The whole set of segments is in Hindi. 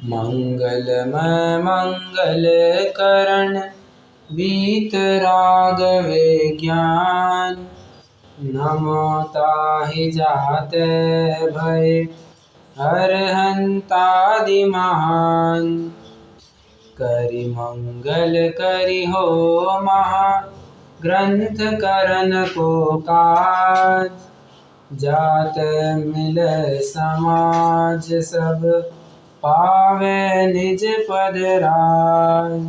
मंगलमय मंगल करण वीतरागवे ज्ञान। नमो ताहि जाते भय अरहंतादि महान। करि मंगल करि हो महा ग्रंथ करन को काज। जात मिले समाज सब पावे निज पद राज।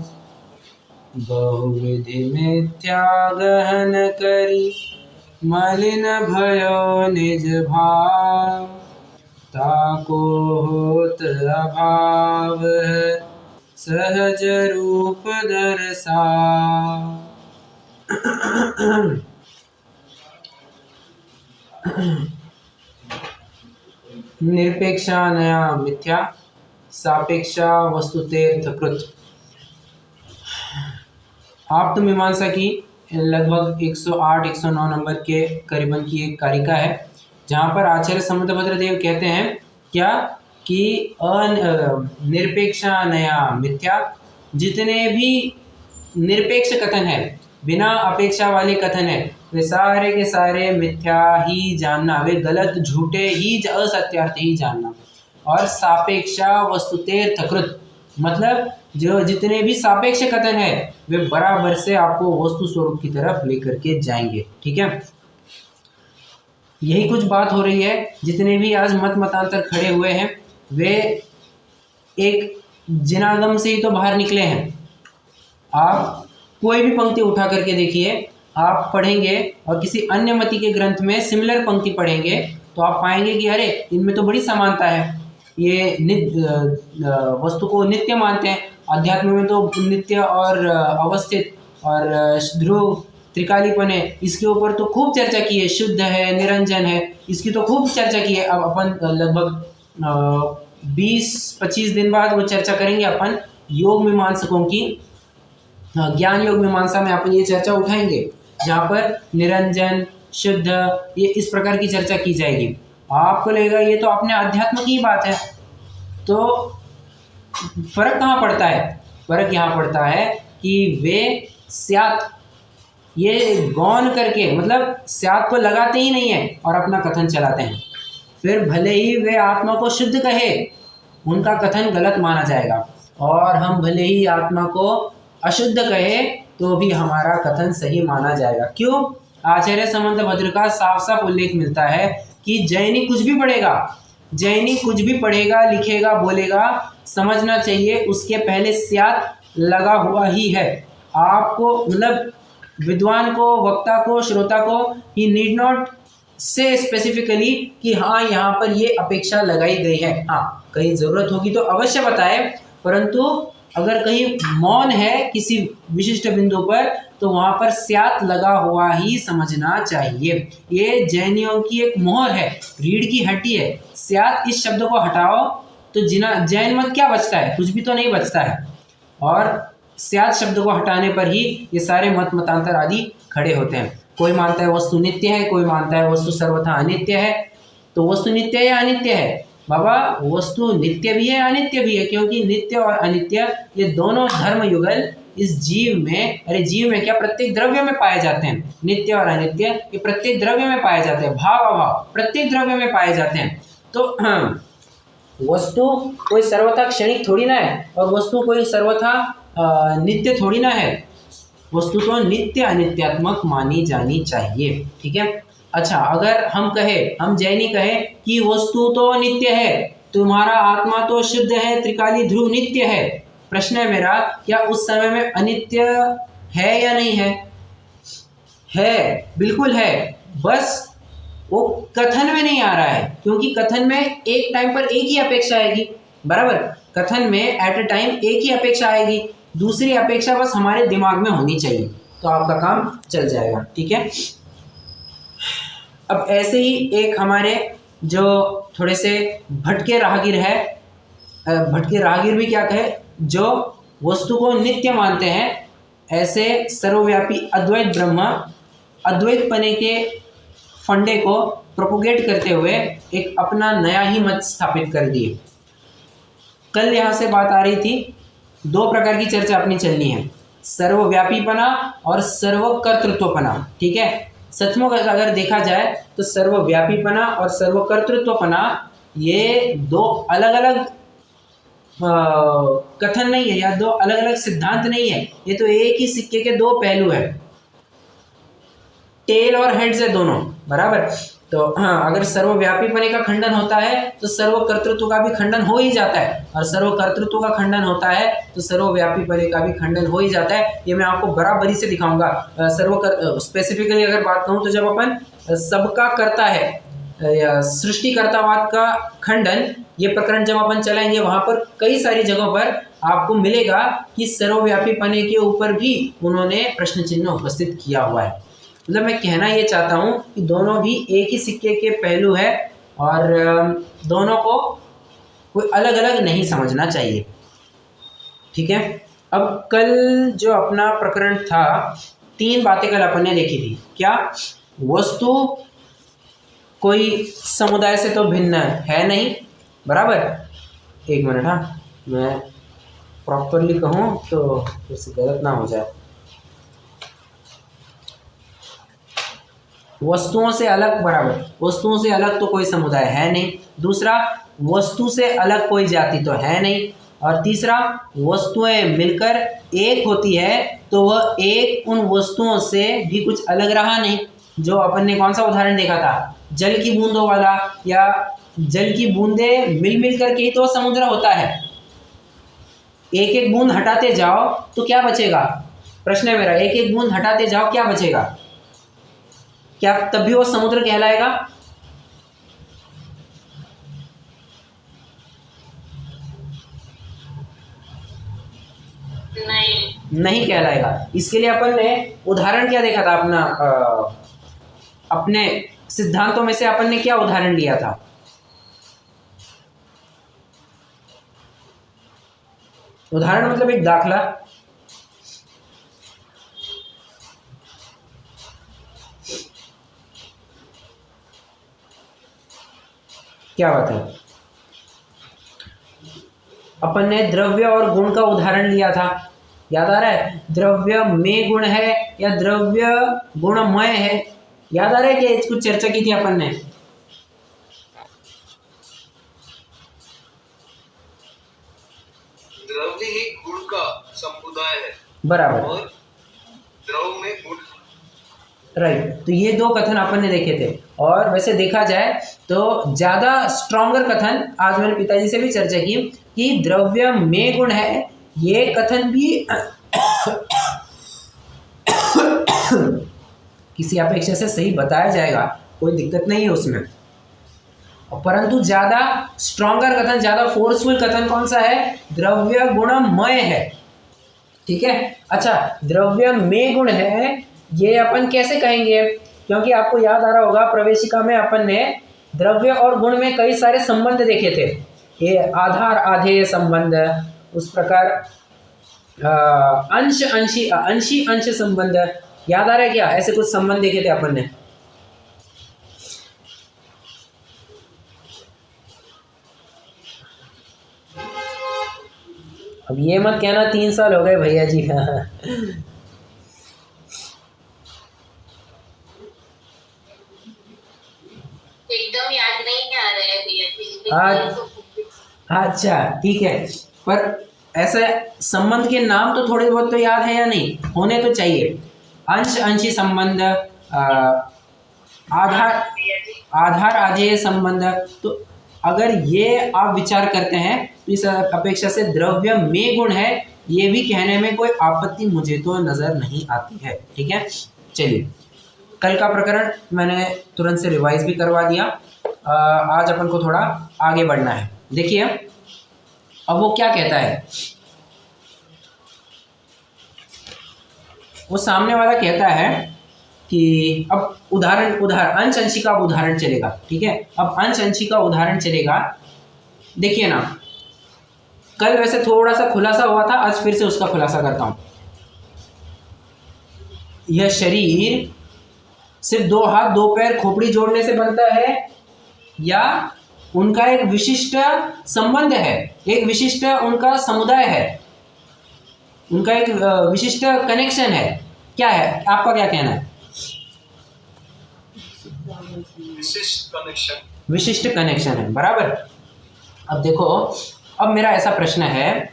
बहुविधि मिथ्या गहन करी मलिन भयो निज भाव। ताको होत अभाव है सहज रूप दर्शाव। निरपेक्षा नया मिथ्या सापेक्षा वस्तुतेर्थकृत। आप तो मीमांसा की लगभग 108-109 नंबर के करीबन की एक कारिका है, जहाँ पर आचार्य समुद्रभद्र देव कहते हैं क्या कि निरपेक्षा नया मिथ्या, जितने भी निरपेक्ष कथन है, बिना अपेक्षा वाले कथन है, वे सारे के सारे मिथ्या ही जानना, वे गलत झूठे ही असत्यार्थ ही जानना। और सापेक्षा वस्तुतेर्थकृत मतलब जो जितने भी सापेक्ष कथन है वे बराबर से आपको वस्तु स्वरूप की तरफ लेकर के जाएंगे। ठीक है, यही कुछ बात हो रही है। जितने भी आज मत मतांतर खड़े हुए हैं वे एक जिनागम से ही तो बाहर निकले हैं। आप कोई भी पंक्ति उठा करके देखिए, आप पढ़ेंगे और किसी अन्य मति के ग्रंथ में सिमिलर पंक्ति पढ़ेंगे तो आप पाएंगे कि अरे इनमें तो बड़ी समानता है। ये वस्तु को नित्य मानते हैं, अध्यात्म में तो नित्य और अवस्थित और ध्रुव त्रिकालीपन है, इसके ऊपर तो खूब चर्चा की है। शुद्ध है, निरंजन है, इसकी तो खूब चर्चा की है। अब अपन लगभग 20-25 दिन बाद वो चर्चा करेंगे अपन योग मीमांसकों की। ज्ञान योग मीमांसा में अपन ये चर्चा उठाएंगे, जहाँ पर निरंजन, शुद्ध, ये इस प्रकार की चर्चा की जाएगी। आपको लगेगा ये तो अपने अध्यात्म की बात है, तो फर्क कहाँ पड़ता है? फर्क यहाँ पड़ता है कि वे स्यात् ये गौन करके मतलब स्यात् को लगाते ही नहीं है और अपना कथन चलाते हैं। फिर भले ही वे आत्मा को शुद्ध कहे, उनका कथन गलत माना जाएगा, और हम भले ही आत्मा को अशुद्ध कहे तो भी हमारा कथन सही माना जाएगा। क्यों? आचार्य समंतभद्र का साफ साफ उल्लेख मिलता है कि जैनी कुछ भी पढ़ेगा, जैनी कुछ भी पढ़ेगा, लिखेगा, बोलेगा, समझना चाहिए उसके पहले स्यात् लगा हुआ ही है। आपको मतलब विद्वान को, वक्ता को, श्रोता को ही नीड नॉट से स्पेसिफिकली कि हाँ यहाँ पर ये अपेक्षा लगाई गई है। हाँ, कहीं ज़रूरत होगी तो अवश्य बताए, परंतु अगर कहीं मौन है किसी विशिष्ट बिंदु पर तो वहाँ पर स्यात् लगा हुआ ही समझना चाहिए। ये जैनियों की एक मोहर है, रीढ़ की हड्डी है। स्यात् इस शब्द को हटाओ तो जैन मत क्या बचता है? कुछ भी तो नहीं बचता है। और स्यात् शब्द को हटाने पर ही ये सारे मत मतांतर आदि खड़े होते हैं। कोई मानता है वस्तु नित्य है, कोई मानता है वस्तु सर्वथा अनित्य है। तो वस्तु नित्य है या अनित्य है? बाबा वस्तु नित्य भी है, अनित्य भी है, क्योंकि नित्य और अनित्य ये दोनों धर्म युगल इस जीव में, अरे जीव में क्या, प्रत्येक द्रव्य में पाए जाते हैं। नित्य और अनित्य ये प्रत्येक द्रव्य में पाए जाते हैं, भाव अभाव प्रत्येक द्रव्य में पाए जाते हैं। तो वस्तु कोई सर्वथा क्षणिक थोड़ी ना है, और वस्तु कोई सर्वथा नित्य थोड़ी ना है। वस्तु तो नित्य अनित्यात्मक मानी जानी चाहिए। ठीक है, अच्छा, अगर हम कहे, हम जैनी कहे कि वस्तु तो नित्य है, तुम्हारा आत्मा तो शुद्ध है, त्रिकाली ध्रुव नित्य है, प्रश्न है मेरा, क्या उस समय में अनित्य है या नहीं है? है, बिल्कुल है, बस वो कथन में नहीं आ रहा है, क्योंकि कथन में एक टाइम पर एक ही अपेक्षा आएगी। बराबर, कथन में एट अ टाइम एक ही अपेक्षा आएगी, दूसरी अपेक्षा बस हमारे दिमाग में होनी चाहिए, तो आपका काम चल जाएगा। ठीक है, अब ऐसे ही एक हमारे जो थोड़े से भटके राहगीर है, भटके राहगीर भी क्या कहे, जो वस्तु को नित्य मानते हैं, ऐसे सर्वव्यापी अद्वैत ब्रह्म, अद्वैत पने के फंडे को प्रोपोगेट करते हुए एक अपना नया ही मत स्थापित कर दिए। कल यहाँ से बात आ रही थी, दो प्रकार की चर्चा अपनी चलनी है, सर्वव्यापीपना और सर्वकर्तृत्वपना। ठीक है, सचमुच अगर देखा जाए तो सर्वव्यापीपना और सर्वकर्तृत्वपना ये दो अलग अलग कथन नहीं है, या दो अलग अलग सिद्धांत नहीं है, ये तो एक ही सिक्के के दो पहलू है, टेल और हेड्स है दोनों, बराबर। तो हाँ, अगर सर्वव्यापीपने का खंडन होता है तो सर्वकर्तृत्व का भी खंडन हो ही जाता है, और सर्वकर्तृत्व का खंडन होता है तो सर्वव्यापीपने का भी खंडन हो ही जाता है। ये मैं आपको बराबरी से दिखाऊंगा। स्पेसिफिकली अगर बात कहूँ तो जब अपन सबका करता है या सृष्टिकर्तावाद का खंडन, ये प्रकरण जब अपन चलाएंगे, वहां पर कई सारी जगहों पर आपको मिलेगा कि सर्वव्यापीपने के ऊपर भी उन्होंने प्रश्न चिन्ह उपस्थित किया हुआ है। मतलब मैं कहना ये चाहता हूँ कि दोनों भी एक ही सिक्के के पहलू है, और दोनों को कोई अलग अलग नहीं समझना चाहिए। ठीक है, अब कल जो अपना प्रकरण था, 3 बातें कल अपन ने देखी थी। क्या? वस्तु कोई समुदाय से तो भिन्न है नहीं, बराबर। एक मिनट, हाँ, मैं प्रॉपरली कहूँ तो फिर से गलत ना हो जाए। वस्तुओं से अलग, बराबर, वस्तुओं से अलग तो कोई समुदाय है नहीं। दूसरा, वस्तु से अलग कोई जाति तो है नहीं। और तीसरा, वस्तुएं मिलकर एक होती है तो वह एक उन वस्तुओं से भी कुछ अलग रहा नहीं। जो अपन ने कौन सा उदाहरण देखा था, जल की बूंदों वाला, या जल की बूंदें मिल मिल करके ही तो समुद्र होता है। एक एक बूंद हटाते जाओ तो क्या बचेगा? प्रश्न है मेरा, एक एक बूंद हटाते जाओ क्या बचेगा? क्या तब भी वो समुद्र कहलाएगा? नहीं कहलाएगा। इसके लिए अपन ने उदाहरण क्या देखा था अपना, अपने सिद्धांतों में से अपन ने क्या उदाहरण लिया था? उदाहरण मतलब एक दाखला। क्या बात है? अपन ने द्रव्य और गुण का उदाहरण लिया था, याद आ रहा है? द्रव्य में गुण है या द्रव्य गुणमय है, याद आ रहा है कि कुछ चर्चा की थी अपन ने? द्रव्य ही गुण का समुदाय है, बराबर, और द्रव में गुण। राइट। तो ये दो कथन अपन ने देखे थे, और वैसे देखा जाए तो ज्यादा स्ट्रॉन्गर कथन आज मैंने पिताजी से भी चर्चा की कि द्रव्य में गुण है, ये कथन भी किसी अपेक्षा से सही बताया जाएगा, कोई दिक्कत नहीं है उसमें। परंतु ज्यादा स्ट्रॉन्गर कथन, ज्यादा फोर्सफुल कथन कौन सा है? द्रव्य गुणमय है। ठीक है, अच्छा, द्रव्य में गुण है, ये अपन कैसे कहेंगे? क्योंकि आपको याद आ रहा होगा प्रवेशिका में अपन ने द्रव्य और गुण में कई सारे संबंध देखे थे, ये आधार आधेय संबंध, उस प्रकार अंश अंशी अंशी अंश संबंध, याद आ रहा है क्या? ऐसे कुछ संबंध देखे थे अपन ने। अब ये मत कहना 3 साल हो गए भैया जी। एकदम याद नहीं आ रहा है भैया जी। अच्छा, ठीक है, पर ऐसे संबंध के नाम तो थोड़े बहुत तो याद है या नहीं? होने तो चाहिए। अंश अंशी संबंध, आधार आधार आधेय संबंध। तो अगर ये आप विचार करते हैं तो इस अपेक्षा से द्रव्य में गुण है, ये भी कहने में कोई आपत्ति मुझे तो नजर नहीं आती है। ठीक है, चलिए, कल का प्रकरण मैंने तुरंत से रिवाइज भी करवा दिया। आज अपन को थोड़ा आगे बढ़ना है। देखिए अब वो क्या कहता है। वो सामने वाला कहता है कि अब उदाहरण अंश अंशी का उदाहरण चलेगा। ठीक है, अब अंश अंशी का उदाहरण चलेगा। देखिए ना, कल वैसे थोड़ा सा खुलासा हुआ था, आज फिर से उसका खुलासा करता हूं। यह शरीर सिर्फ 2 हाथ 2 पैर खोपड़ी जोड़ने से बनता है, या उनका एक विशिष्ट संबंध है, एक विशिष्ट उनका समुदाय है, उनका एक विशिष्ट कनेक्शन है। क्या है, आपका क्या कहना है? विशिष्ट कनेक्शन। विशिष्ट कनेक्शन है, बराबर। अब देखो, अब मेरा ऐसा प्रश्न है,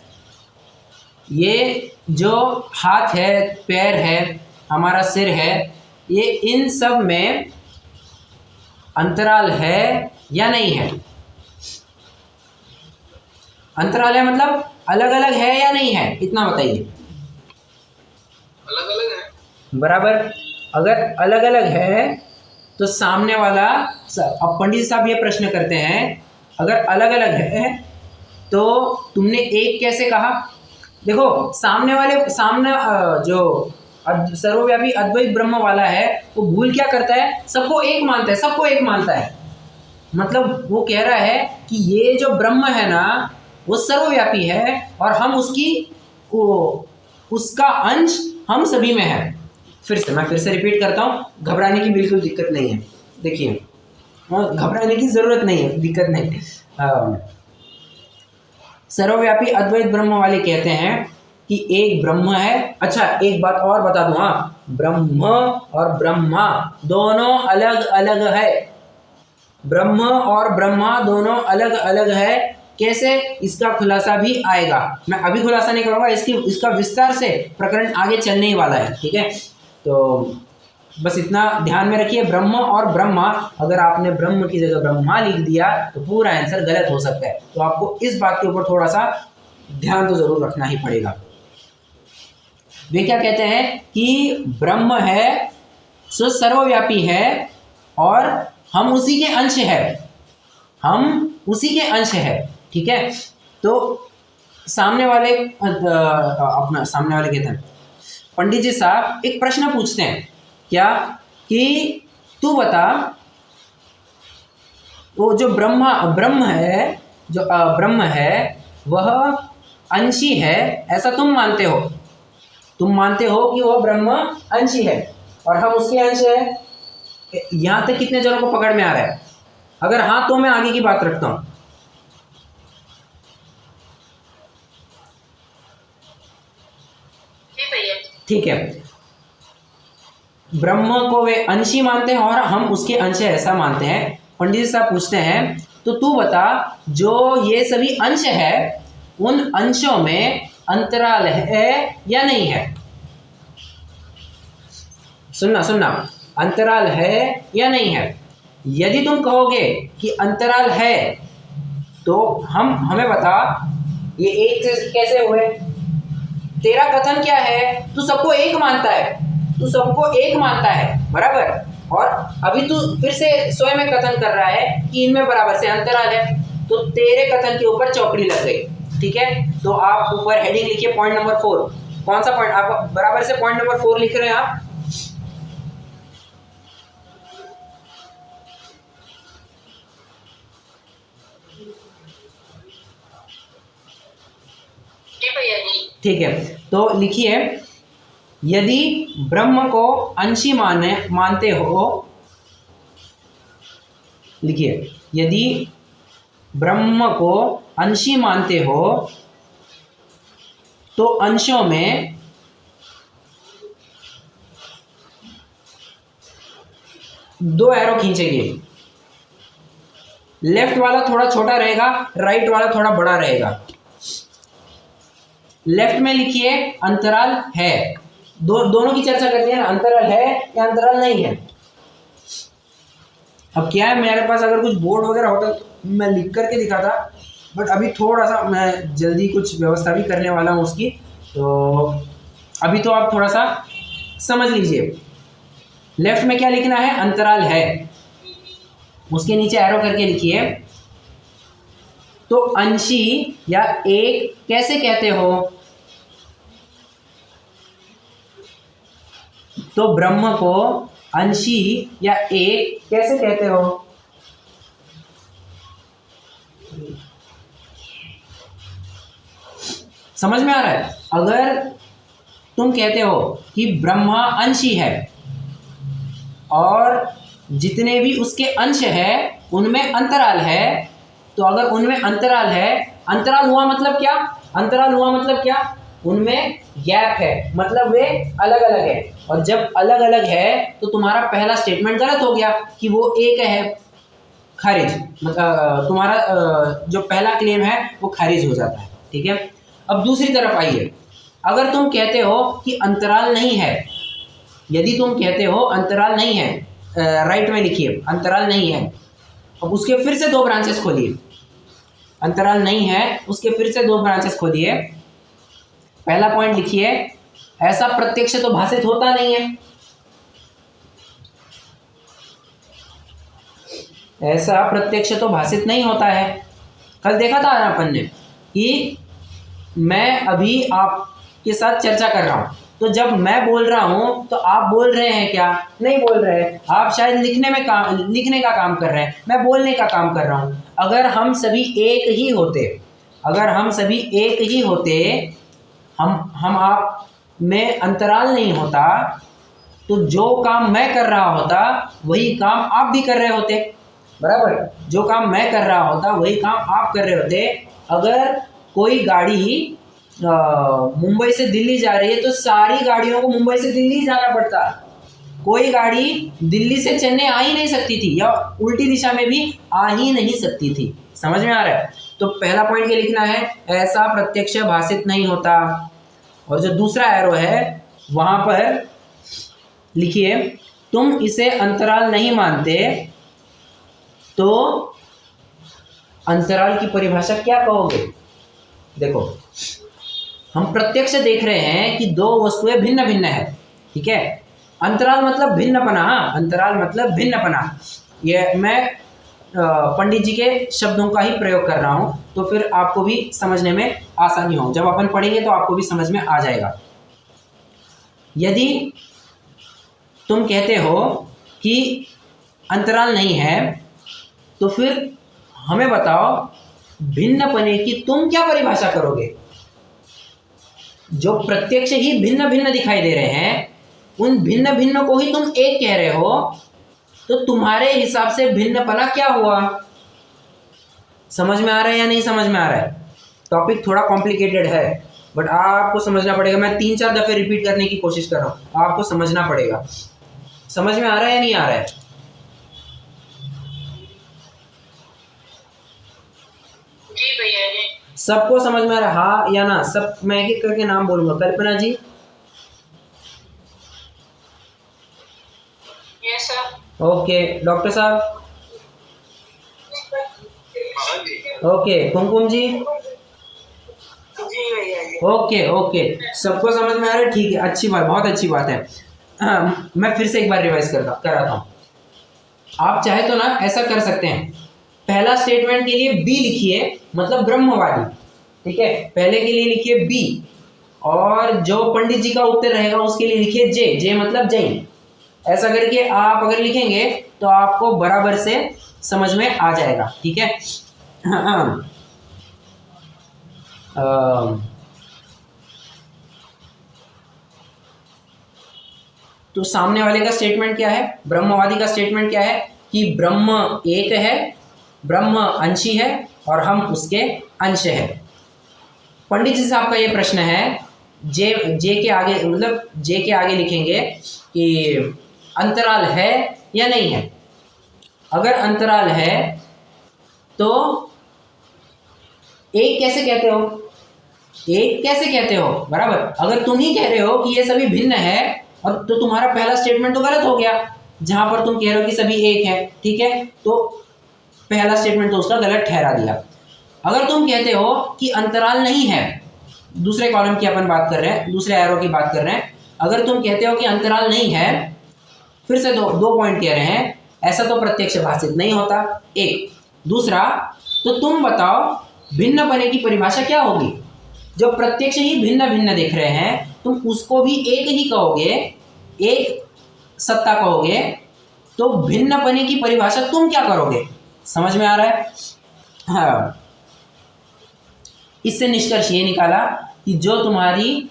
ये जो हाथ है, पैर है, हमारा सिर है, ये इन सब में अंतराल है या नहीं है? अंतराल है मतलब अलग अलग है या नहीं है, इतना बताइए। अलग अलग है। बराबर। अगर अलग अलग है तो सामने वाला, अब पंडित साहब ये प्रश्न करते हैं, अगर अलग अलग है तो तुमने एक कैसे कहा? देखो, सामने जो सर्वव्यापी अद्वैत ब्रह्म वाला है, वो भूल क्या करता है, सबको एक मानता है, सबको एक मानता है। मतलब वो कह रहा है कि ये जो ब्रह्म है ना, वो सर्वव्यापी है और हम उसका अंश हम सभी में है। मैं फिर से रिपीट करता हूँ, घबराने की बिल्कुल दिक्कत नहीं है। देखिए, घबराने की जरूरत नहीं है, दिक्कत नहीं। सर्वव्यापी अद्वैत ब्रह्म वाले कहते हैं कि एक ब्रह्म है। अच्छा, एक बात और बता दूं, हाँ, ब्रह्म और ब्रह्मा दोनों अलग अलग है। ब्रह्म और ब्रह्मा दोनों अलग अलग है। कैसे, इसका खुलासा भी आएगा। मैं अभी खुलासा नहीं करूंगा, इसका विस्तार से प्रकरण आगे चलने ही वाला है, ठीक है। तो बस इतना ध्यान में रखिए, ब्रह्म और ब्रह्मा, अगर आपने ब्रह्म की जगह ब्रह्मा लिख दिया तो पूरा आंसर गलत हो सकता है। तो आपको इस बात के ऊपर थोड़ा सा ध्यान तो जरूर रखना ही पड़ेगा। वे क्या कहते हैं कि ब्रह्म है सो सर्वव्यापी है और हम उसी के अंश है, हम उसी के अंश है, ठीक है। तो सामने वाले कहते हैं, पंडित जी साहब एक प्रश्न पूछते हैं, क्या कि तू बता, वो जो ब्रह्म है, जो ब्रह्म है, वह अंशी है, ऐसा तुम मानते हो? तुम मानते हो कि वह ब्रह्म अंशी है और हम उसके अंश है। यहां तक कितने जनों को पकड़ में आ रहा है? अगर हाँ तो मैं आगे की बात रखता हूं। ठीक है, ब्रह्म को वे अंशी मानते हैं और हम उसके अंश है, ऐसा मानते हैं। पंडित साहब पूछते हैं, तो तू बता, जो ये सभी अंश है, उन अंशों में अंतराल है या नहीं है? सुनना, अंतराल है या नहीं है? यदि तुम कहोगे कि अंतराल है तो हमें बता, ये एक कैसे हुए? तेरा कथन क्या है? तू सबको एक मानता है, बराबर। और अभी तू फिर से स्वयं में कथन कर रहा है कि इनमें बराबर से अंतराल है, तो तेरे कथन के ऊपर चौकड़ी लग गई, ठीक है। तो आप ऊपर हेडिंग लिखिए, पॉइंट नंबर 4। कौन सा पॉइंट? आप बराबर से पॉइंट नंबर 4 लिख रहे हैं आप। ठीक है, तो लिखिए, यदि ब्रह्म को अंशी मानते हो, लिखिए, यदि ब्रह्म को अंशी मानते हो तो अंशों में दो एरो खींचेंगे, लेफ्ट वाला थोड़ा छोटा रहेगा, राइट वाला थोड़ा बड़ा रहेगा। लेफ्ट में लिखिए अंतराल है। दोनों की चर्चा करते हैं, अंतराल है या अंतराल नहीं है। अब क्या है, मेरे पास अगर कुछ बोर्ड वगैरह होता तो मैं लिख करके दिखाता, बट अभी थोड़ा सा मैं जल्दी कुछ व्यवस्था भी करने वाला हूँ उसकी, तो अभी तो आप थोड़ा सा समझ लीजिए। लेफ्ट में क्या लिखना है? अंतराल है, उसके नीचे एरो करके लिखिए। तो अंशी या एक कैसे कहते हो? तो ब्रह्म को अंशी या एक कैसे कहते हो? समझ में आ रहा है? अगर तुम कहते हो कि ब्रह्मा अंशी है और जितने भी उसके अंश है उनमें अंतराल है, तो अगर उनमें अंतराल है, अंतराल हुआ मतलब क्या, अंतराल हुआ मतलब क्या, उनमें गैप है, मतलब वे अलग अलग है। और जब अलग अलग है तो तुम्हारा पहला स्टेटमेंट गलत हो गया कि वो एक है, खारिज, मतलब तुम्हारा जो पहला क्लेम है वो खारिज हो जाता है। ठीक है, अब दूसरी तरफ आइए, अगर तुम कहते हो कि अंतराल नहीं है, यदि तुम कहते हो अंतराल नहीं है, राइट में लिखिए अंतराल नहीं है, अब उसके फिर से दो ब्रांचेस खोलिए, अंतराल नहीं है उसके फिर से दो ब्रांचेस खोलिए। पहला पॉइंट लिखिए, ऐसा प्रत्यक्ष तो भाषित होता नहीं है, ऐसा प्रत्यक्ष तो भाषित नहीं होता है। कल देखा था अपन ने कि मैं अभी आपके साथ चर्चा कर रहा हूं, तो जब मैं बोल रहा हूं तो आप बोल रहे हैं क्या, नहीं बोल रहे हैं, आप शायद लिखने का काम कर रहे हैं, मैं बोलने का काम कर रहा हूं। अगर हम सभी एक ही होते, अगर हम सभी एक ही होते, हम आप में अंतराल नहीं होता, तो जो काम मैं कर रहा होता वही काम आप भी कर रहे होते, बराबर, जो काम मैं कर रहा होता वही काम आप कर रहे होते। अगर कोई गाड़ी मुंबई से दिल्ली जा रही है तो सारी गाड़ियों को मुंबई से दिल्ली जाना पड़ता, कोई गाड़ी दिल्ली से चेन्नई आ ही नहीं सकती थी, या उल्टी दिशा में भी आ ही नहीं सकती थी। समझ में आ रहा है? तो पहला पॉइंट क्या लिखना है, ऐसा प्रत्यक्ष भाषित नहीं होता। और जो दूसरा एरो है वहां पर लिखिए, तुम इसे अंतराल नहीं मानते तो अंतराल की परिभाषा क्या कहोगे। देखो, हम प्रत्यक्ष देख रहे हैं कि दो वस्तुएं भिन्न भिन्न है, ठीक है, अंतराल मतलब भिन्नपना, अंतराल मतलब भिन्नपना। ये मैं पंडित जी के शब्दों का ही प्रयोग कर रहा हूं, तो फिर आपको भी समझने में आसानी हो, जब अपन पढ़ेंगे तो आपको भी समझ में आ जाएगा। यदि तुम कहते हो कि अंतराल नहीं है, तो फिर हमें बताओ भिन्नपने की तुम क्या परिभाषा करोगे। जो प्रत्यक्ष ही भिन्न भिन्न दिखाई दे रहे हैं, उन भिन्न भिन्न को ही तुम एक कह रहे हो, तो तुम्हारे हिसाब से भिन्नपना क्या हुआ। समझ में आ रहा है या नहीं समझ में आ रहा है? टॉपिक थोड़ा कॉम्प्लिकेटेड है, बट आपको समझना पड़ेगा। मैं 3-4 दफे रिपीट करने की कोशिश कर रहा हूं, आपको समझना पड़ेगा। समझ में आ रहा है या नहीं आ रहा है? जी भैया जी। सबको समझ में आ रहा है, हाँ या ना? सब मैं एक एक करके नाम बोलूंगा। कल्पना जी, यस सर। ओके। डॉक्टर साहब, ओके। कुमकुम जी, जी भैया जी। ओके ओके, सबको समझ में आ रहा है, ठीक है, अच्छी बात, बहुत अच्छी बात है। हाँ, मैं फिर से एक बार रिवाइज कराता हूँ। आप चाहे तो ना ऐसा कर सकते हैं, पहला स्टेटमेंट के लिए बी लिखिए, मतलब ब्रह्मवादी, ठीक है, पहले के लिए लिखिए बी, और जो पंडित जी का उत्तर रहेगा उसके लिए लिखिए जे, जे मतलब जैन। ऐसा करके आप अगर लिखेंगे तो आपको बराबर से समझ में आ जाएगा, ठीक है। तो सामने वाले का स्टेटमेंट क्या है, ब्रह्मवादी का स्टेटमेंट क्या है कि ब्रह्म एक है, ब्रह्म अंशी है और हम उसके अंश है। पंडित जी साहब का ये प्रश्न है, जे के आगे, मतलब जे के आगे लिखेंगे कि अंतराल है या नहीं है। अगर अंतराल है तो एक कैसे कहते हो, एक कैसे कहते हो, बराबर। अगर तुम ही कह रहे हो कि ये सभी भिन्न है, और तो तुम्हारा पहला स्टेटमेंट तो गलत हो गया, जहां पर तुम कह रहे हो कि सभी एक है, ठीक है, तो पहला स्टेटमेंट तो उसका गलत ठहरा दिया। अगर तुम कहते हो कि अंतराल नहीं है, दूसरे कॉलम की अपन बात कर रहे हैं, दूसरे एरो की बात कर रहे हैं, अगर तुम कहते हो कि अंतराल नहीं है, फिर से दो पॉइंट कह रहे हैं, ऐसा तो प्रत्यक्ष भाषित नहीं होता, एक। दूसरा, तो तुम बताओ भिन्नपने की परिभाषा क्या होगी। जो प्रत्यक्ष ही भिन्न भिन्न देख रहे हैं, तुम उसको भी एक ही कहोगे, एक सत्ता कहोगे, तो भिन्नपने की परिभाषा तुम क्या करोगे। समझ में आ रहा है? हाँ, इससे निष्कर्ष ये निकाला कि जो तुम्हारी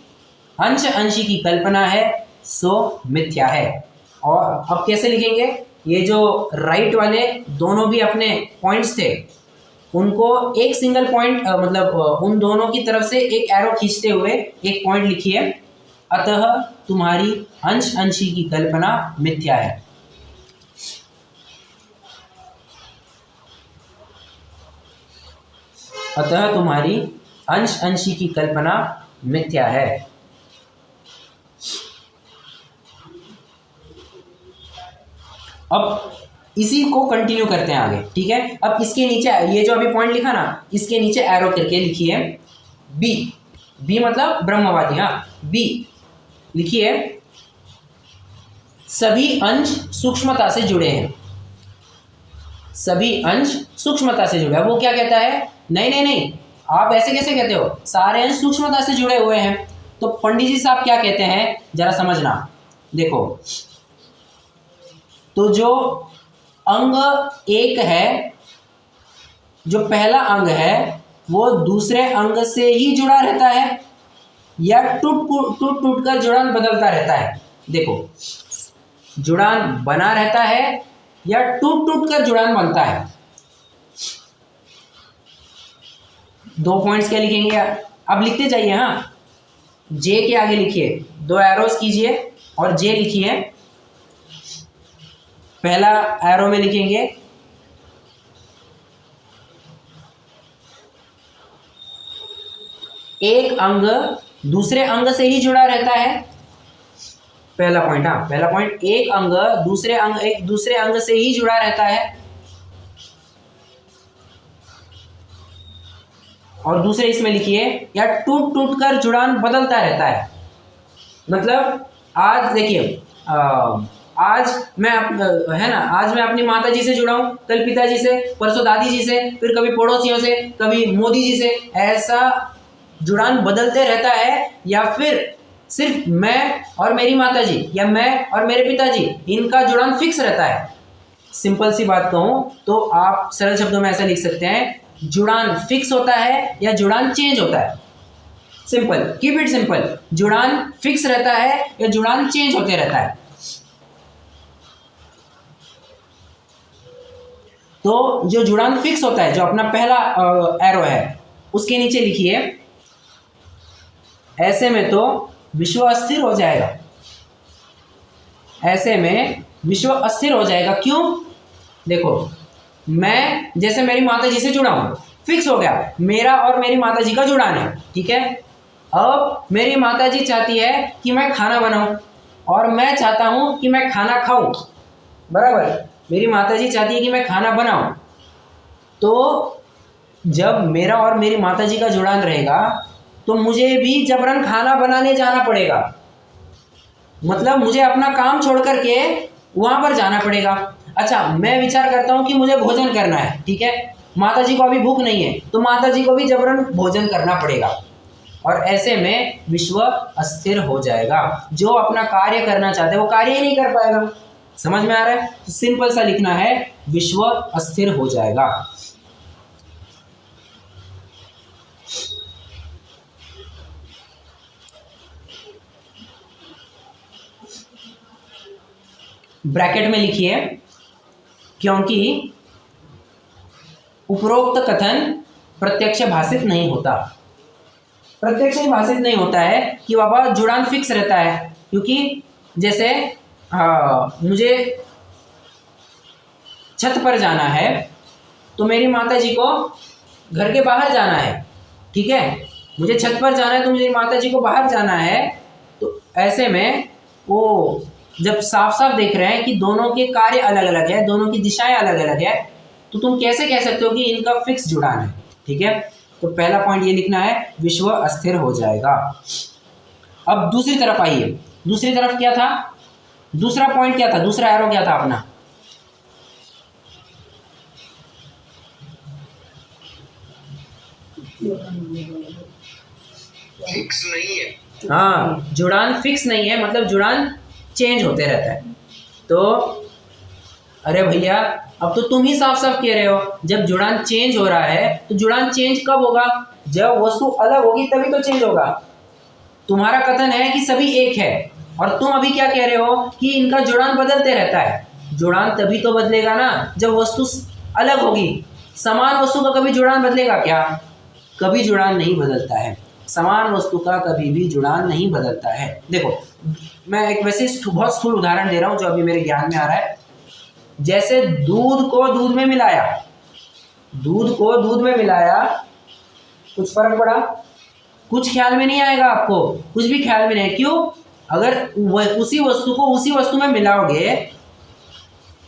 अंश अंशी की कल्पना है सो मिथ्या है। और अब कैसे लिखेंगे, ये जो राइट वाले दोनों भी अपने पॉइंट्स थे, उनको एक सिंगल पॉइंट मतलब उन दोनों की तरफ से एक एरो खींचते हुए एक पॉइंट लिखिए। अतः तुम्हारी अंश अंशी की कल्पना मिथ्या है। अतः तुम्हारी अंश अंशी की कल्पना मिथ्या है। अब इसी को कंटिन्यू करते हैं आगे, ठीक है। अब इसके नीचे ये जो अभी पॉइंट लिखा ना, इसके नीचे एरो करके लिखिए बी। बी मतलब ब्रह्मवादी, हाँ, बी लिखिए। सभी अंश सूक्ष्मता से जुड़े हैं। सभी अंश सूक्ष्मता से जुड़े हैं। वो क्या कहता है, नहीं नहीं नहीं, आप ऐसे कैसे कहते हो, सारे अंश सूक्ष्मता से जुड़े हुए हैं। तो पंडित जी साहब क्या कहते हैं, जरा समझना। देखो, तो जो अंग एक है, जो पहला अंग है वो दूसरे अंग से ही जुड़ा रहता है या टूट कर जुड़ान बदलता रहता है। देखो, जुड़ान बना रहता है या टूट कर जुड़ान बनता है। 2 पॉइंट्स क्या लिखेंगे, अब लिखते जाइए। हाँ, जे के आगे लिखिए, 2 एरोस कीजिए और जे लिखिए। पहला एरो में लिखेंगे एक अंग दूसरे अंग से ही जुड़ा रहता है। पहला पॉइंट, हाँ, पहला पॉइंट, एक अंग एक दूसरे अंग से ही जुड़ा रहता है। और दूसरे इसमें लिखिए या टूट कर जुड़ान बदलता रहता है। मतलब आज देखिए, आज मैं आज मैं अपनी माता जी से जुड़ा हूं, कल पिताजी से, परसों दादी जी से, फिर कभी पड़ोसियों से, कभी मोदी जी से। ऐसा जुड़ान बदलते रहता है या फिर सिर्फ मैं और मेरी माता जी या मैं और मेरे पिताजी, इनका जुड़ान फिक्स रहता है। सिंपल सी बात कहूं तो आप सरल शब्दों में ऐसा लिख सकते हैं, जुड़ान फिक्स होता है या जुड़ान चेंज होता है। Simple, keep it simple. जुड़ान फिक्स रहता है या जुड़ान चेंज होते रहता है। तो जो जुड़ान फिक्स होता है, जो अपना पहला एरो है, उसके नीचे लिखिए, ऐसे में तो विश्व अस्थिर हो जाएगा। ऐसे में विश्व अस्थिर हो जाएगा। क्यों? देखो, मैं जैसे मेरी माता जी से जुड़ा हूं, फिक्स हो गया, मेरा और मेरी माता जी का जुड़ान है, ठीक है। अब मेरी माता जी चाहती है कि मैं खाना बनाऊं और मैं चाहता हूं कि मैं खाना खाऊं, बराबर। मेरी माता जी चाहती है कि मैं खाना बनाऊं। तो जब मेरा और मेरी माता जी का जुड़ान रहेगा तो मुझे भी जबरन खाना बनाने जाना पड़ेगा। मतलब मुझे अपना काम छोड़ करके वहां पर जाना पड़ेगा। अच्छा, मैं विचार करता हूं कि मुझे भोजन करना है, ठीक है, माता जी को अभी भूख नहीं है, तो माता जी को भी जबरन भोजन करना पड़ेगा। और ऐसे में विश्व अस्थिर हो जाएगा। जो अपना कार्य करना चाहते हैं वो कार्य ही नहीं कर पाएगा। समझ में आ रहा है? तो सिंपल सा लिखना है, विश्व अस्थिर हो जाएगा। ब्रैकेट में लिखिए, क्योंकि उपरोक्त कथन प्रत्यक्ष भाषित नहीं होता। प्रत्यक्ष भाषित नहीं होता है कि बाबा जुड़ान फिक्स रहता है। क्योंकि जैसे मुझे छत पर जाना है तो मेरी माता जी को घर के बाहर जाना है, ठीक है। मुझे छत पर जाना है तो मेरी माता जी को बाहर जाना है। तो ऐसे में वो जब साफ साफ देख रहे हैं कि दोनों के कार्य अलग अलग है, दोनों की दिशाएं अलग अलग है, तो तुम कैसे कह सकते हो कि इनका फिक्स जुड़ान है, ठीक है। तो पहला पॉइंट ये लिखना है, विश्व अस्थिर हो जाएगा। अब दूसरी तरफ आइए। दूसरी तरफ क्या था, दूसरा पॉइंट क्या था, दूसरा एरो क्या था अपना, फिक्स नहीं है। हाँ, जुड़ान फिक्स नहीं है, मतलब जुड़ान चेंज होते रहता है। तो अरे भैया, अब तो तुम ही साफ साफ कह रहे हो, जब जुड़ान चेंज हो रहा है तो जुड़ान चेंज कब होगा, जब वस्तु अलग होगी तभी तो चेंज होगा। तुम्हारा कथन है कि सभी एक है और तुम अभी क्या कह रहे हो कि इनका जुड़ान बदलते रहता है। जुड़ान तभी तो बदलेगा ना जब वस्तु अलग होगी, समान वस्तु का कभी जुड़ान बदलेगा क्या? कभी जुड़ान नहीं बदलता है। समान वस्तु का कभी भी जुड़ान नहीं बदलता है। देखो मैं एक वैसे बहुत स्थूल उदाहरण दे रहा हूँ जो अभी मेरे ज्ञान में आ रहा है। जैसे दूध को दूध में मिलाया, दूध को दूध में मिलाया, कुछ फर्क पड़ा? कुछ ख्याल में नहीं आएगा आपको, कुछ भी ख्याल में नहीं। क्यों? अगर उसी वस्तु को उसी वस्तु में मिलाओगे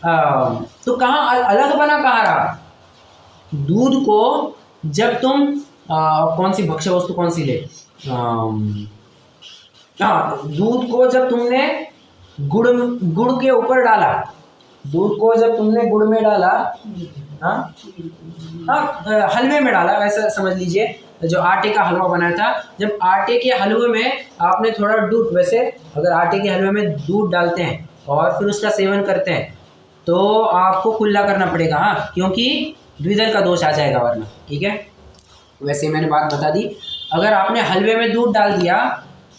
तो कहाँ अलग बना, कहाँ रहा? दूध को जब तुम कौन सी भक्ष्य वस्तु कौन सी ले, दूध को जब तुमने गुड़ के ऊपर डाला, दूध को जब तुमने गुड़ में डाला, हलवे में डाला, वैसा समझ लीजिए, जो आटे का हलवा बनाया था, जब आटे के हलवे में आपने थोड़ा दूध, वैसे अगर आटे के हलवे में दूध डालते हैं और फिर उसका सेवन करते हैं तो आपको कुल्ला करना पड़ेगा, हाँ, क्योंकि द्विदल का दोष आ जाएगा वरना, ठीक है। वैसे मैंने बात बता दी। अगर आपने हलवे में दूध डाल दिया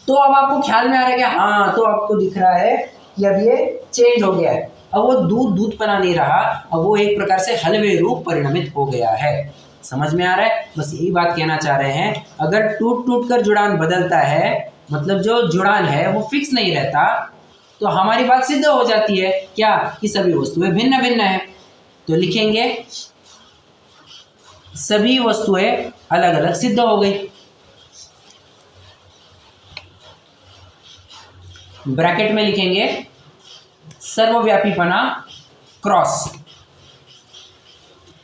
तो अब आपको ख्याल में आ रहा है कि हाँ, तो आपको दिख रहा है कि अब ये चेंज हो गया है, अब वो दूध दूध बना नहीं रहा, अब वो एक प्रकार से हलवे रूप परिणमित हो गया है। समझ में आ रहा है? बस यही बात कहना चाह रहे हैं। अगर टूट टूट कर जुड़ान बदलता है, मतलब जो जुड़ान है वो फिक्स नहीं रहता, तो हमारी बात सिद्ध हो जाती है क्या, कि सभी वस्तुएं भिन्न भिन्न है। तो लिखेंगे सभी वस्तुएं अलग अलग सिद्ध हो गई। ब्रैकेट में लिखेंगे सर्वव्यापीपना क्रॉस,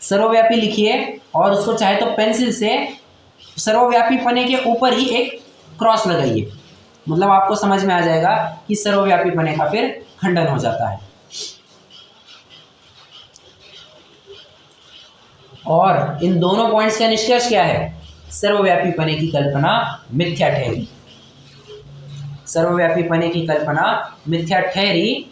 सर्वव्यापी लिखिए और उसको चाहे तो पेंसिल से सर्वव्यापीपने के ऊपर ही एक क्रॉस लगाइए, मतलब आपको समझ में आ जाएगा कि सर्वव्यापीपने का फिर खंडन हो जाता है। और इन दोनों पॉइंट्स का निष्कर्ष क्या है? सर्वव्यापीपने की कल्पना मिथ्या ठहरी, सर्वव्यापीपने की कल्पना मिथ्या ठहरी,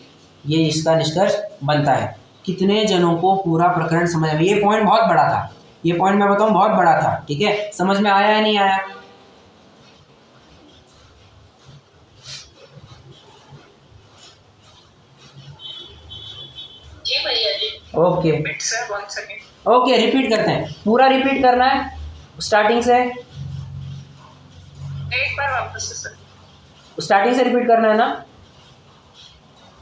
ये इसका निष्कर्ष बनता है। कितने जनों को पूरा प्रकरण समझ में? ये पॉइंट बहुत बड़ा था, ये पॉइंट मैं बताऊं बहुत बड़ा था, ठीक है। समझ में आया या नहीं आया? ओके ओके, रिपीट करते हैं, पूरा रिपीट करना है स्टार्टिंग से, एक बार वापस से सर। स्टार्टिंग से रिपीट करना है ना?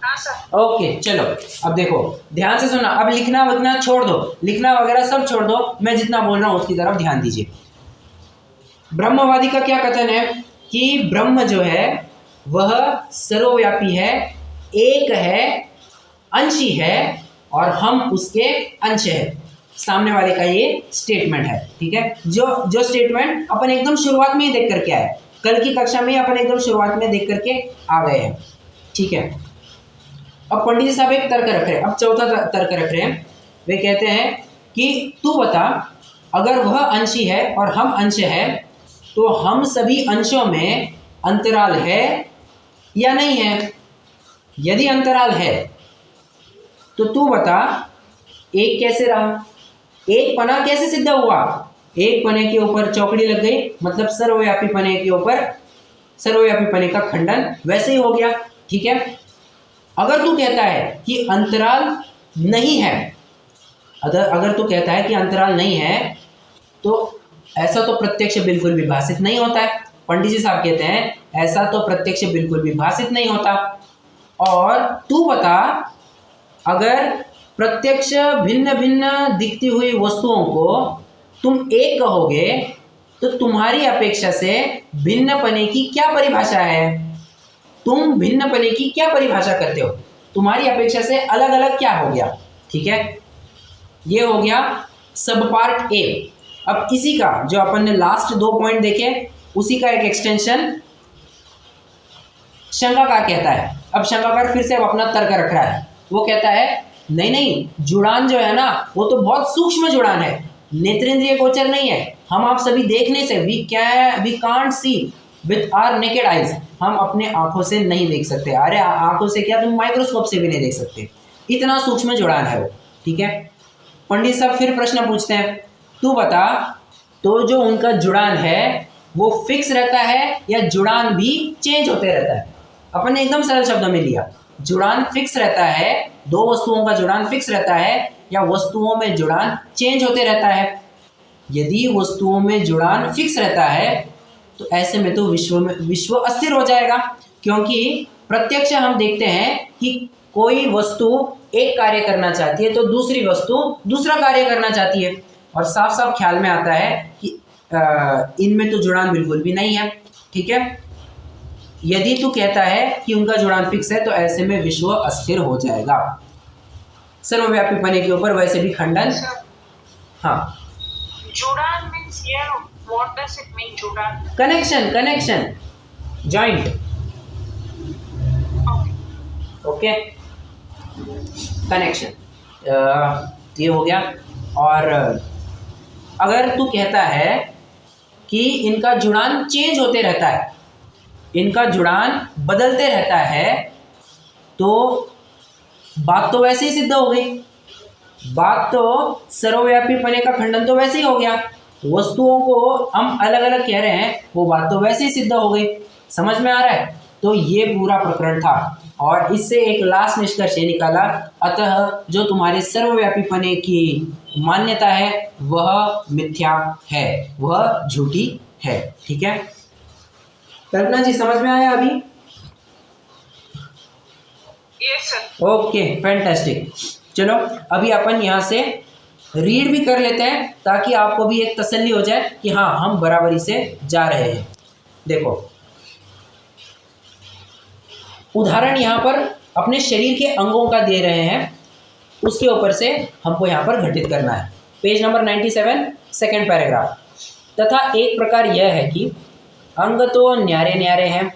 हाँ सर। ओके चलो, अब देखो ध्यान से सुनना। अब लिखना वगैरह छोड़ दो, लिखना वगैरह सब छोड़ दो, मैं जितना बोल रहा हूँ उसकी तरफ ध्यान दीजिए। ब्रह्मवादी का क्या कथन है कि ब्रह्म जो है वह सर्वव्यापी है, एक है, अंशी है और हम उसके अंश है। सामने वाले का ये स्टेटमेंट है, ठीक है। जो स्टेटमेंट अपन एकदम शुरुआत में ही देख करके आए, कल की कक्षा में अपन एकदम शुरुआत में देख करके आ गए हैं, ठीक है। अब पंडित जी साहब एक तर्क रख रहे हैं, अब चौथा तर्क रख रहे हैं। वे कहते हैं कि तू बता, अगर वह अंशी है और हम अंश है तो हम सभी अंशों में अंतराल है या नहीं है? यदि अंतराल है तो तू बता एक कैसे रहा, एक पना कैसे सिद्ध हुआ? एक पने के ऊपर चौकड़ी लग गई, मतलब सर्वव्यापी पने के ऊपर सर्वव्यापी पने का खंडन वैसे ही हो गया, ठीक है। अगर तू कहता है कि अंतराल नहीं है, अगर तू कहता है कि अंतराल नहीं है तो ऐसा तो प्रत्यक्ष बिल्कुल भी भाषित नहीं होता है। पंडित जी साहब कहते हैं ऐसा तो प्रत्यक्ष बिल्कुल भी भाषित नहीं होता। और तू बता, अगर प्रत्यक्ष भिन्न भिन्न दिखती हुई वस्तुओं को तुम एक कहोगे तो तुम्हारी अपेक्षा से भिन्नपने की क्या परिभाषा है? तुम भिन्नपने की क्या परिभाषा करते हो? तुम्हारी अपेक्षा से अलग अलग क्या हो गया, ठीक है। ये हो गया सब पार्ट ए। अब इसी का जो अपन ने लास्ट 2 पॉइंट देखे, उसी का एक एक्सटेंशन शंकाकार कहता है। अब शंकाकार फिर से अब अपना तर्क रख रहा है, वो कहता है नहीं नहीं, जुड़ान जो है ना वो तो बहुत सूक्ष्म जुड़ान है, नेत्रेंद्रिय गोचर नहीं है, हम आप सभी देखने से we can't see with our naked eyes, हम अपने आंखों से नहीं देख सकते। अरे आंखों से क्या, तुम माइक्रोस्कोप से भी नहीं देख सकते, इतना सूक्ष्म जुड़ान है वो, ठीक है। पंडित साहब फिर प्रश्न पूछते हैं, तू बता तो जो उनका जुड़ान है वो फिक्स रहता है या जुड़ान भी चेंज होते रहता है? अपन ने एकदम सरल शब्दों में लिया, जुड़ान फिक्स रहता है, दो वस्तुओं का जुड़ान फिक्स रहता है या वस्तुओं में जुड़ान चेंज होते रहता है। यदि वस्तुओं में जुड़ान फिक्स रहता है तो ऐसे में तो विश्व अस्थिर हो जाएगा, क्योंकि प्रत्यक्ष हम देखते हैं कि कोई वस्तु एक कार्य करना चाहती है तो दूसरी वस्तु दूसरा कार्य करना चाहती है, और साफ साफ ख्याल में आता है कि इनमें तो जुड़ान बिल्कुल भी नहीं है। ठीक है, यदि तू कहता है कि उनका जुड़ान फिक्स है तो ऐसे में विश्व अस्थिर हो जाएगा। सर्वव्यापी पने के ऊपर वैसे भी खंडन। हाँ, जुड़ान means here what does it mean जुड़ान? Connection, joint. ओके, कनेक्शन ये हो गया। और अगर तू कहता है कि इनका जुड़ान चेंज होते रहता है, इनका जुड़ान बदलते रहता है, तो बात तो वैसे ही सिद्ध हो गई। बात तो सर्वव्यापी पने का खंडन तो वैसे ही हो गया। वस्तुओं को हम अलग अलग कह रहे हैं, वो बात तो वैसे ही सिद्ध हो गई। समझ में आ रहा है? तो ये पूरा प्रकरण था, और इससे एक लास्ट निष्कर्ष ये निकाला, अतः जो तुम्हारे सर्वव्यापी पने की मान्यता है वह मिथ्या है, वह झूठी है। ठीक है, कल्पना जी समझ में आया अभी? Yes sir. Okay, fantastic. चलो अभी अपन यहाँ से रीड भी कर लेते हैं ताकि आपको भी एक तसल्ली हो जाए कि हाँ हम बराबरी से जा रहे हैं। देखो, उदाहरण यहाँ पर अपने शरीर के अंगों का दे रहे हैं, उसके ऊपर से हमको यहाँ पर घटित करना है। Page number 97, second paragraph. तथा एक प्रकार यह है कि अंग तो न्यारे न्यारे हैं,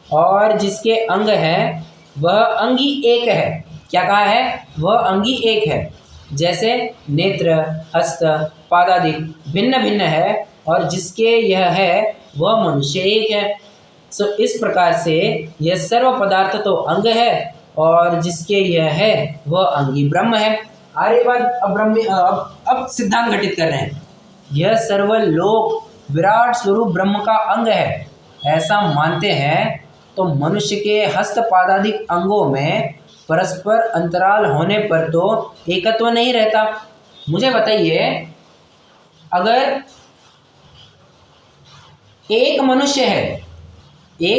और जिसके अंग है वह अंगी एक है। क्या कहा है? वह अंगी एक है। जैसे नेत्र, हस्त, पादादि भिन्न भिन्न है, और जिसके यह है वह मनुष्य एक है। सो इस प्रकार से यह सर्व पदार्थ तो अंग है, और जिसके यह है वह अंगी ब्रह्म है। आर्य बात अब सिद्धांत घटित कर रहे हैं। यह सर्वलोक विराट स्वरूप ब्रह्म का अंग है, ऐसा मानते हैं तो मनुष्य के हस्त पादादिक अंगों में परस्पर अंतराल होने पर तो एकत्व नहीं रहता। मुझे बताइए, अगर एक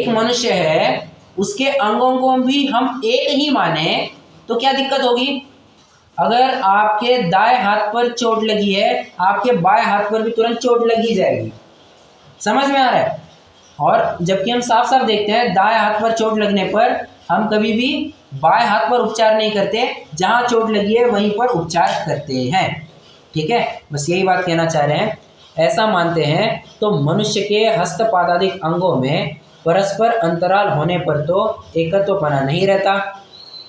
मनुष्य है, उसके अंगों को भी हम एक ही माने तो क्या दिक्कत होगी? अगर आपके दाएं हाथ पर चोट लगी है, आपके बाएं हाथ पर भी तुरंत चोट लगी जाएगी। समझ में आ रहा है? और जबकि हम साफ साफ देखते हैं दाएं हाथ पर चोट लगने पर हम कभी भी बाएं हाथ पर उपचार नहीं करते, जहां चोट लगी है वहीं पर उपचार करते हैं। ठीक है, बस यही बात कहना चाह रहे हैं। ऐसा मानते हैं तो मनुष्य के हस्तपादादिक अंगों में परस्पर अंतराल होने पर तो एकत्वपना नहीं रहता,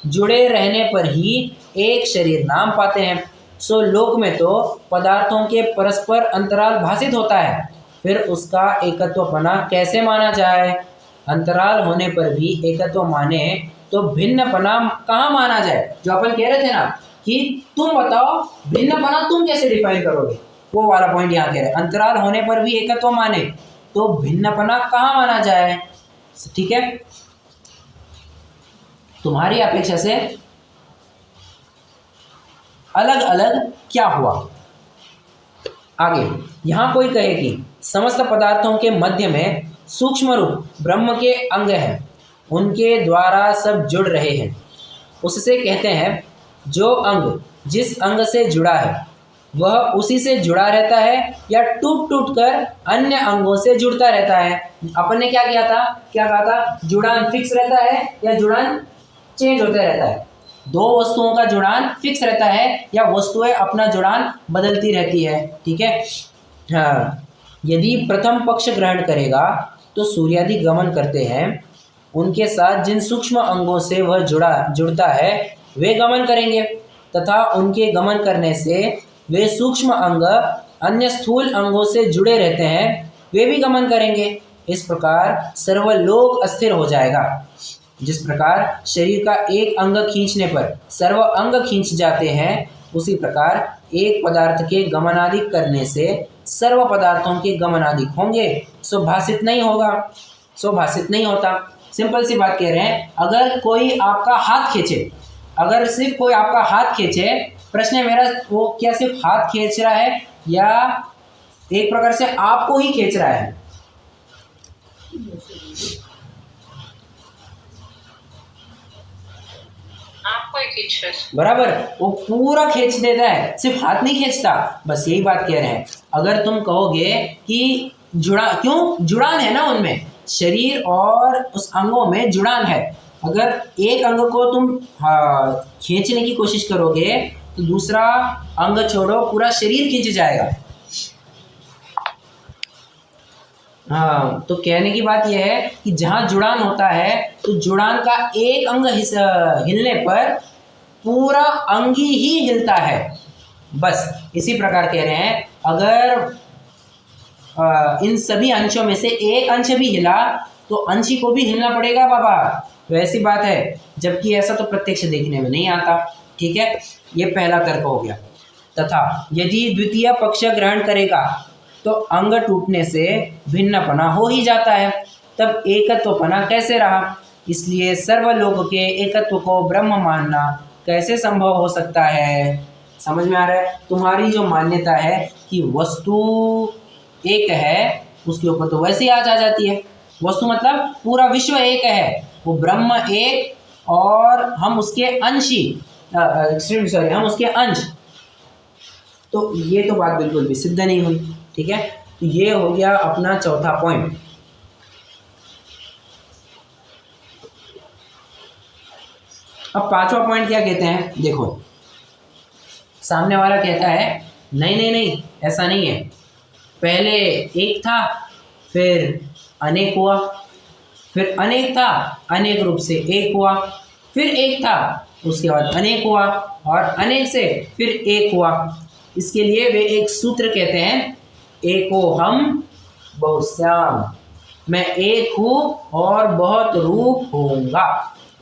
जुड़े रहने पर ही एक शरीर नाम पाते हैं। सो लोक में तो पदार्थों के परस्पर अंतराल भाषित होता है, फिर उसका एकत्वपना कैसे माना जाए? अंतराल होने पर भी एकत्व माने तो भिन्नपना कहाँ माना जाए? जो अपन कह रहे थे ना कि तुम बताओ भिन्नपना तुम कैसे डिफाइन करोगे, वो वाला पॉइंट यहाँ कह रहे हैं। अंतराल होने पर भी एकत्व माने तो भिन्नपना कहाँ माना जाए? ठीक है, तुम्हारी अपेक्षा से अलग अलग क्या हुआ? आगे यहाँ कोई कहे कि समस्त पदार्थों के मध्य में सूक्ष्म रूप ब्रह्म के अंग हैं, उनके द्वारा सब जुड़ रहे हैं। उससे कहते हैं जो अंग जिस अंग से जुड़ा है वह उसी से जुड़ा रहता है या टूट टूट कर अन्य अंगों से जुड़ता रहता है। अपन ने क्या कहा था? जुड़ान फिक्स रहता है या जुड़ान चेंज होता रहता है? दो वस्तुओं का जुड़ान फिक्स रहता है या वस्तुएं अपना जुड़ान बदलती रहती है। ठीक है, हाँ, यदि प्रथम पक्ष ग्रहण करेगा तो सूर्यादि गमन करते हैं, उनके साथ जिन सूक्ष्म अंगों से वह जुड़ता है वे गमन करेंगे, तथा उनके गमन करने से वे सूक्ष्म अंग अन्य स्थूल अंगों से जुड़े रहते हैं, वे भी गमन करेंगे। इस प्रकार सर्वलोक अस्थिर हो जाएगा। जिस प्रकार शरीर का एक अंग खींचने पर सर्व अंग खींच जाते हैं, उसी प्रकार एक पदार्थ के गमनादिक करने से सर्व पदार्थों के गमनादिक होंगे, सो भाषित नहीं होता। सिंपल सी बात कह रहे हैं, अगर कोई आपका हाथ खींचे, अगर सिर्फ कोई आपका हाथ खींचे प्रश्न है मेरा, वो क्या सिर्फ हाथ खींच रहा है या एक प्रकार से आपको ही खींच रहा है? आपको ही खींच रहा है। बराबर, वो पूरा खींच देता है, सिर्फ हाथ नहीं खींचता। बस यही बात कह रहे हैं। अगर तुम कहोगे कि क्यों जुड़ान है ना उनमें, शरीर और उस अंगों में जुड़ान है। अगर एक अंग को तुम खींचने की कोशिश करोगे तो दूसरा अंग छोड़ो, पूरा शरीर खींच जाएगा। हाँ, तो कहने की बात यह है कि जहाँ जुड़ान होता है तो जुड़ान का एक अंग हिलने पर पूरा अंग ही हिलता है। बस इसी प्रकार कह रहे हैं, अगर इन सभी अंशों में से एक अंश भी हिला तो अंशी को भी हिलना पड़ेगा बाबा। तो ऐसी बात है, जबकि ऐसा तो प्रत्यक्ष देखने में नहीं आता। ठीक है, ये पहला तर्क हो गया। तथा यदि द्वितीय पक्ष ग्रहण करेगा तो अंग टूटने से भिन्नपना हो ही जाता है, तब एकत्वपना कैसे रहा? इसलिए सर्वलोक के एकत्व को ब्रह्म मानना कैसे संभव हो सकता है? समझ में आ रहा है? तुम्हारी जो मान्यता है कि वस्तु एक है, उसके ऊपर तो वैसे ही आ जाती है। वस्तु मतलब पूरा विश्व एक है, वो ब्रह्म एक और हम उसके अंशी, हम उसके अंश। तो ये तो बात बिल्कुल भी सिद्ध नहीं हुई। ठीक है, तो ये हो गया अपना चौथा पॉइंट। अब पांचवा पॉइंट क्या कहते हैं? देखो, सामने वाला कहता है नहीं नहीं नहीं, ऐसा नहीं है। पहले एक था, फिर अनेक हुआ, फिर अनेक था, अनेक रूप से एक हुआ, फिर एक था, उसके बाद अनेक हुआ, और अनेक से फिर एक हुआ। इसके लिए वे एक सूत्र कहते हैं, एको हम बहुश्याम। मैं एक हूँ और बहुत रूप होऊंगा।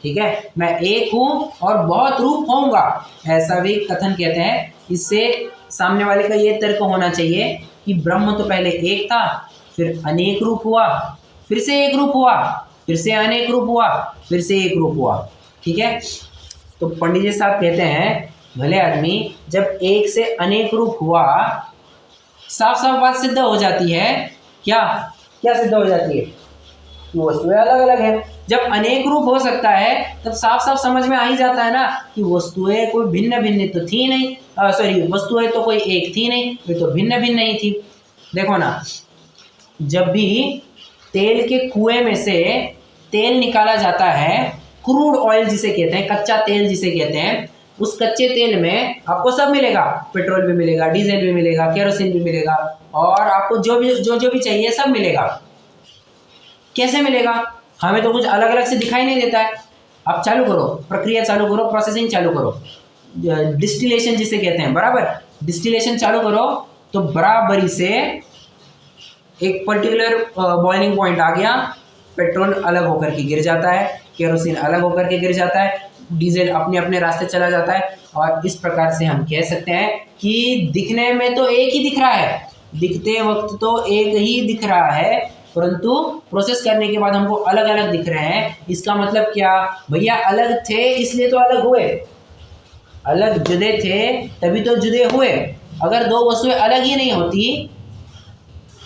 ठीक है, मैं एक हूँ और बहुत रूप होऊंगा, ऐसा भी कथन कहते हैं। इससे सामने वाले का ये तर्क होना चाहिए कि ब्रह्म तो पहले एक था, फिर अनेक रूप हुआ, फिर से एक रूप हुआ, फिर से अनेक रूप हुआ, फिर से एक रूप हुआ। ठीक है, तो पंडित जी साहब कहते हैं, भले आदमी जब एक से अनेक रूप हुआ, साफ साफ बात सिद्ध हो जाती है। क्या क्या सिद्ध हो जाती है? कि वस्तुएं अलग अलग है। जब अनेक रूप हो सकता है तब साफ साफ समझ में आ ही जाता है ना कि वस्तुएं कोई भिन्न भिन्न तो थी नहीं, वस्तुएं तो कोई एक थी नहीं, वे तो भिन्न भिन्न नहीं थी। देखो ना, जब भी तेल के कुएं में से तेल निकाला जाता है, क्रूड ऑयल जिसे कहते हैं, कच्चा तेल जिसे कहते हैं, उस कच्चे तेल में आपको सब मिलेगा। पेट्रोल भी मिलेगा, डीजल भी मिलेगा, केरोसिन भी मिलेगा, और आपको जो भी चाहिए सब मिलेगा। कैसे मिलेगा? हमें तो कुछ अलग अलग से दिखाई नहीं देता है। आप चालू करो, प्रक्रिया चालू करो, प्रोसेसिंग चालू करो, डिस्टिलेशन जिसे कहते हैं, बराबर डिस्टिलेशन चालू करो तो बराबरी से एक पर्टिकुलर बॉइलिंग पॉइंट आ गया, पेट्रोल अलग होकर के गिर जाता है, केरोसिन अलग होकर के गिर जाता है, डीजल अपने अपने रास्ते चला जाता है। और इस प्रकार से हम कह सकते हैं कि दिखने में तो एक ही दिख रहा है, दिखते वक्त तो एक ही दिख रहा है, परंतु प्रोसेस करने के बाद हमको अलग अलग दिख रहे हैं। इसका मतलब क्या भैया? अलग थे इसलिए तो अलग हुए, अलग जुदे थे तभी तो जुदे हुए। अगर दो वस्तुएं अलग ही नहीं होती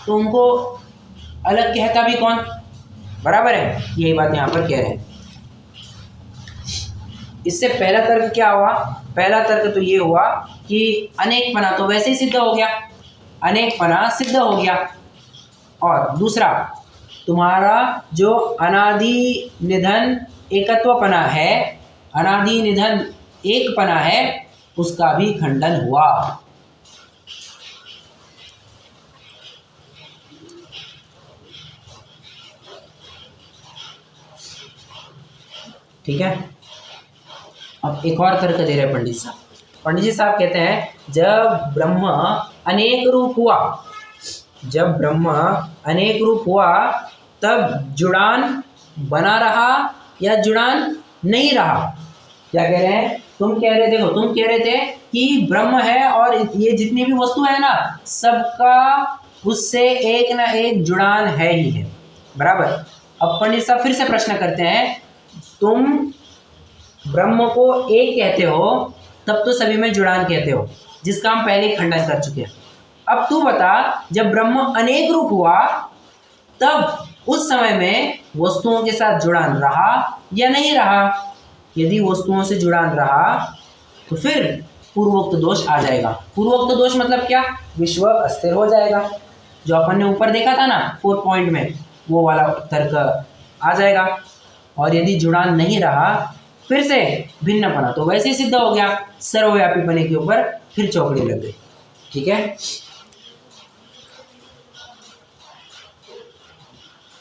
तो उनको अलग कहता भी कौन? बराबर है, यही बात यहाँ पर कह रहे हैं। इससे पहला तर्क क्या हुआ? पहला तर्क तो ये हुआ कि अनेकपना तो वैसे ही सिद्ध हो गया, अनेकपना सिद्ध हो गया। और दूसरा, तुम्हारा जो अनादि निधन एकत्वपना है, अनादि निधन एकपना है, उसका भी खंडन हुआ। ठीक है, अब एक और तर्क दे रहे हैं पंडित साहब। पंडित जी साहब कहते हैं, जब ब्रह्म अनेक रूप हुआ, जब ब्रह्म अनेक रूप हुआ, तब जुड़ान बना रहा या जुड़ान नहीं रहा? क्या कह रहे हैं? तुम कह रहे, देखो तुम कह रहे थे कि ब्रह्म है और ये जितनी भी वस्तु है ना, सबका उससे एक ना एक जुड़ान है ही है, बराबर। अब पंडित साहब फिर से प्रश्न करते हैं, तुम ब्रह्म को एक कहते हो, तब तो सभी में जुड़ान कहते हो, जिसका हम पहले ही खंडन कर चुके हैं। अब तू बता, जब ब्रह्म अनेक रूप हुआ तब उस समय में वस्तुओं के साथ जुड़ान रहा या नहीं रहा? यदि वस्तुओं से जुड़ान रहा तो फिर पूर्वोक्त दोष आ जाएगा। पूर्वोक्त दोष मतलब क्या? विश्व अस्थिर हो जाएगा। जो अपन ने ऊपर देखा था ना 4 पॉइंट में, वो वाला तर्क आ जाएगा। और यदि जुड़ान नहीं रहा फिर से भिन्नपना तो वैसे ही सिद्ध हो गया, सर्वव्यापीपने के ऊपर फिर चौकड़ी लग गई। ठीक है,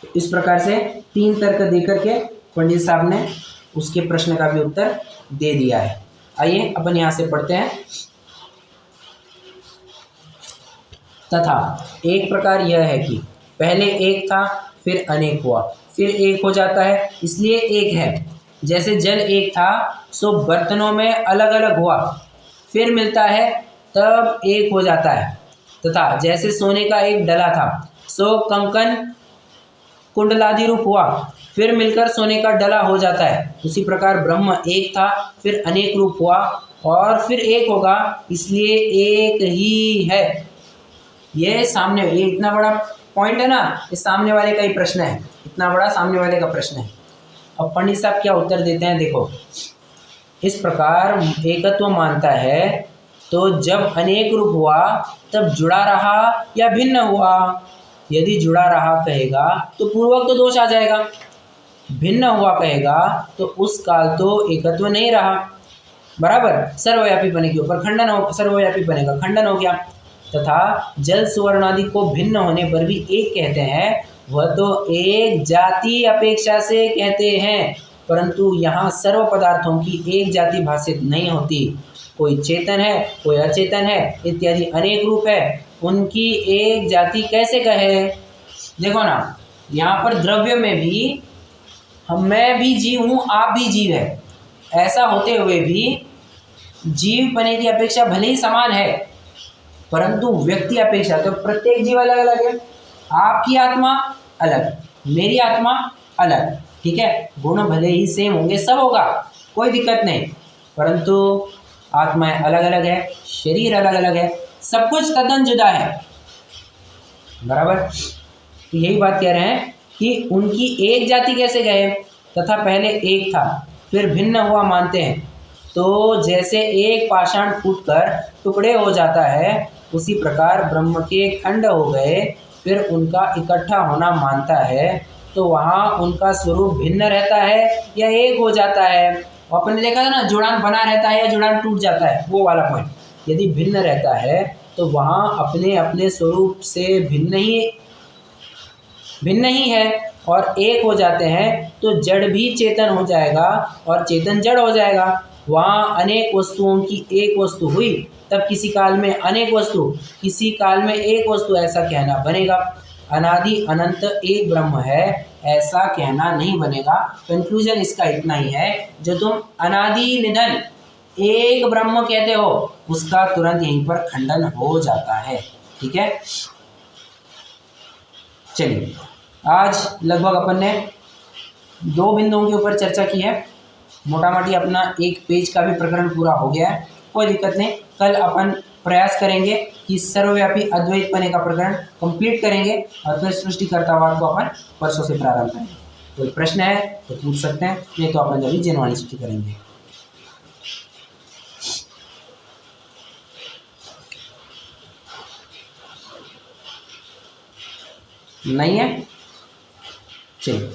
इस प्रकार से 3 तर्क देकर के पंडित साहब ने उसके प्रश्न का भी उत्तर दे दिया है। आइए अपन यहां से पढ़ते हैं। तथा एक प्रकार यह है कि पहले एक था फिर अनेक हुआ, फिर एक हो जाता है इसलिए एक है। जैसे जल एक था सो बर्तनों में अलग अलग हुआ, फिर मिलता है तब एक हो जाता है। तथा जैसे सोने का एक डला था सो कंकन कुंडलादि रूप हुआ, फिर मिलकर सोने का डला हो जाता है। उसी प्रकार ब्रह्म एक था फिर अनेक रूप हुआ और फिर एक होगा, इसलिए एक ही है। ये सामने, ये इतना बड़ा पॉइंट है ना, इस सामने वाले का ही प्रश्न है, इतना बड़ा सामने वाले का प्रश्न है। अब पंडित साहब क्या उत्तर देते हैं देखो। इस प्रकार एकत्व मानता है तो जब अनेक रूप हुआ तब जुड़ा रहा या भिन्न हुआ? यदि जुड़ा रहा कहेगा तो पूर्वोक्त दोष आ जाएगा, भिन्न हुआ कहेगा तो उस काल तो एकत्व नहीं रहा, बराबर सर्वव्यापी पने के ऊपर खंडन हो, सर्वव्यापी पने का खंडन हो गया। तथा जल सुवर्ण आदि को भिन्न होने पर भी एक कहते हैं, वह तो एक जाति अपेक्षा से कहते हैं, परंतु यहाँ सर्व पदार्थों की एक जाति भाषित नहीं होती। कोई चेतन है कोई अचेतन है इत्यादि अनेक रूप है, उनकी एक जाति कैसे कहे? देखो ना, यहाँ पर द्रव्य में भी मैं भी जीव हूँ आप भी जीव है, ऐसा होते हुए भी जीव पने की अपेक्षा भले ही समान है परंतु व्यक्ति अपेक्षा तो प्रत्येक जीव अलग अलग है। आपकी आत्मा अलग, मेरी आत्मा अलग, ठीक है, गुण भले ही सेम होंगे, सब होगा, कोई दिक्कत नहीं, परंतु आत्माएं अलग अलग है, शरीर अलग अलग है, सब कुछ तद्दन जुदा है, बराबर। तो यही बात कह रहे हैं कि उनकी एक जाति कैसे गए? तथा पहले एक था फिर भिन्न हुआ मानते हैं, तो जैसे एक पाषाण फूटकर टुकड़े हो जाता है उसी प्रकार ब्रह्म के खंड हो गए फिर उनका इकट्ठा होना मानता है, तो वहाँ उनका स्वरूप भिन्न रहता है या एक हो जाता है? अपन ने देखा था ना, जुड़ान बना रहता है या जुड़ान टूट जाता है, वो वाला पॉइंट। यदि भिन्न रहता है तो वहाँ अपने अपने स्वरूप से भिन्न ही है और एक हो जाते हैं तो जड़ भी चेतन हो जाएगा और चेतन जड़ हो जाएगा। वहाँ अनेक वस्तुओं की एक वस्तु हुई तब किसी काल में अनेक वस्तु, किसी काल में एक वस्तु, ऐसा कहना बनेगा। अनादि अनंत एक ब्रह्म है ऐसा कहना नहीं बनेगा। कंक्लूजन इसका इतना ही है, जो तुम अनादि निधन एक ब्रह्म कहते हो उसका तुरंत यहीं पर खंडन हो जाता है। ठीक है, चलिए आज लगभग अपन ने 2 बिंदुओं के ऊपर चर्चा की है, मोटा मोटी अपना 1 पेज का भी प्रकरण पूरा हो गया है, कोई दिक्कत नहीं। कल अपन प्रयास करेंगे कि सर्वव्यापी अद्वैत पने का प्रकरण कंप्लीट करेंगे और फिर सृष्टिकर्तावाद को अपन परसों से प्रारंभ करेंगे। कोई प्रश्न है तो पूछ सकते हैं, नहीं तो अपन जल्दी जनवाणी स्तुति करेंगे। नहीं है, चलिए।